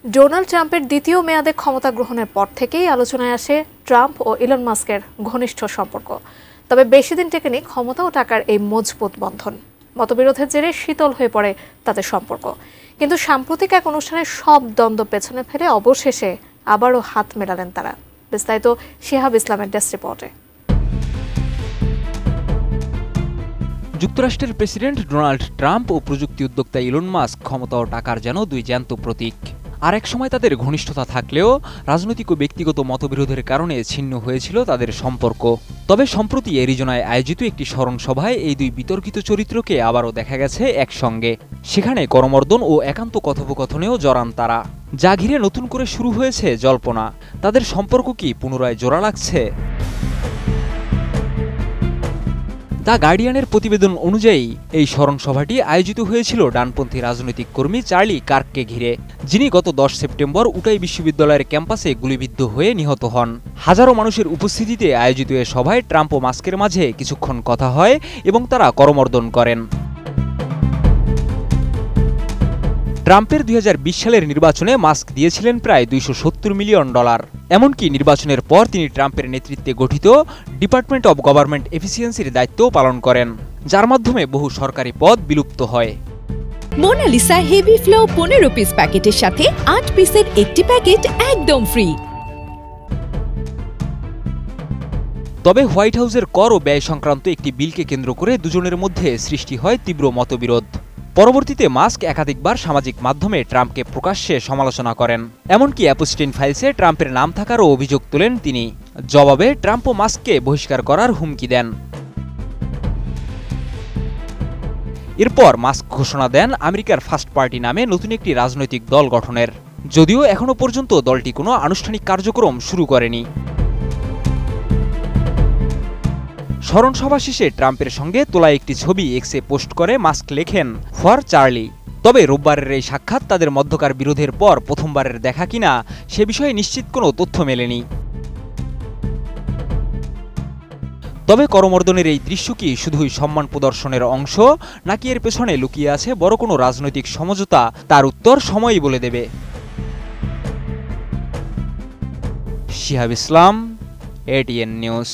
Donald ট্রাম্পের দ্বিতীয় মেয়াদে ক্ষমতা গ্রহণের পর থেকেই আলোচনায় আসে ট্রাম্প ও ইলন মাস্কের ঘনিষ্ঠ সম্পর্ক। তবে বেশি দিন টেকেনি ক্ষমতা ও টাকার এই মজবুত বন্ধন। মতবিরোধের জেরে শীতল হয়ে পড়ে তাদের সম্পর্ক। কিন্তু সাম্প্রতিক এক অনুষ্ঠানে সব দ্বন্দ্ব পেছনে ফেলে অবশেষে আবারও হাত মেলালেন তারা। বিস্তারিত শিহাব ইসলামের ডেস্ক রিপোর্টে। যুক্তরাষ্ট্রের প্রেসিডেন্ট ডোনাল্ড ট্রাম্প ও প্রযুক্তি উদ্যোক্তা ইলন মাস্ক ক্ষমতা ও টাকার যেন দুই জ্যান্ত প্রতীক। আর এক সময় তাদের ঘনিষ্ঠতা থাকলেও রাজনৈতিক ও ব্যক্তিগত মতবিরোধের কারণে ছিন্ন হয়েছিল তাদের সম্পর্ক। তবে সম্প্রতি অ্যারিজোনায় আয়োজিত একটি স্মরণ সভায় এই দুই বিতর্কিত চরিত্রকে আবারও দেখা গেছে একসঙ্গে। সেখানে করমর্দন ও একান্ত কথোপকথনেও জড়ান তারা, যা ঘিরে নতুন করে শুরু হয়েছে জল্পনা। তাদের সম্পর্ক কি পুনরায় জোড়া লাগছে? দ্য গার্ডিয়ানের প্রতিবেদন অনুযায়ী এই স্মরণ সভাটি আয়োজিত হয়েছিল ডানপন্থী রাজনৈতিক কর্মী চার্লি কার্ককে ঘিরে, যিনি গত 10 সেপ্টেম্বর উটাই বিশ্ববিদ্যালয়ের ক্যাম্পাসে গুলিবিদ্ধ হয়ে নিহত হন। হাজারো মানুষের উপস্থিতিতে আয়োজিত এ সভায় ট্রাম্প ও মাস্কের মাঝে কিছুক্ষণ কথা হয় এবং তারা করমর্দন করেন। ট্রাম্পের 2020 সালের নির্বাচনে মাস্ক দিয়েছিলেন প্রায় $270 মিলিয়ন। এমনকি নির্বাচনের পর তিনি ট্রাম্পের নেতৃত্বে গঠিত ডিপার্টমেন্ট অব গভর্নমেন্ট এফিসিয়েন্সির দায়িত্বও পালন করেন, যার মাধ্যমে বহু সরকারি পদ বিলুপ্ত হয়। মোনালিসা হেভি ফ্লো 15 পিস প্যাকেটের সাথে 8 পিসের একটি প্যাকেট একদম ফ্রি। তবে হোয়াইট হাউসের কর ও ব্যয় সংক্রান্ত একটি বিলকে কেন্দ্র করে দুজনের মধ্যে সৃষ্টি হয় তীব্র মতবিরোধ। পরবর্তীতে মাস্ক একাধিকবার সামাজিক মাধ্যমে ট্রাম্পকে প্রকাশ্যে সমালোচনা করেন। এমনকি অ্যাপস্টিন ফাইলসে ট্রাম্পের নাম থাকারও অভিযোগ তোলেন তিনি। জবাবে ট্রাম্প ও মাস্ককে বহিষ্কার করার হুমকি দেন। এরপর মাস্ক ঘোষণা দেন আমেরিকার ফার্স্ট পার্টি নামে নতুন একটি রাজনৈতিক দল গঠনের, যদিও এখনও পর্যন্ত দলটি কোনো আনুষ্ঠানিক কার্যক্রম শুরু করেনি। স্মরণ সভা শেষে ট্রাম্পের সঙ্গে তোলা একটি ছবি এক্সে পোস্ট করে মাস্ক লেখেন, ফর চার্লি। তবে রোববারের এই সাক্ষাৎ তাদের মধ্যকার বিরোধের পর প্রথমবারের দেখা কিনা সে বিষয়ে নিশ্চিত কোনো তথ্য মেলেনি। তবে করমর্দনের এই দৃশ্য কি শুধুই সম্মান প্রদর্শনের অংশ, নাকি এর পেছনে লুকিয়ে আছে বড় কোনো রাজনৈতিক সমঝোতা, তার উত্তর সময়ই বলে দেবে। শিহাব ইসলাম, ATN নিউজ।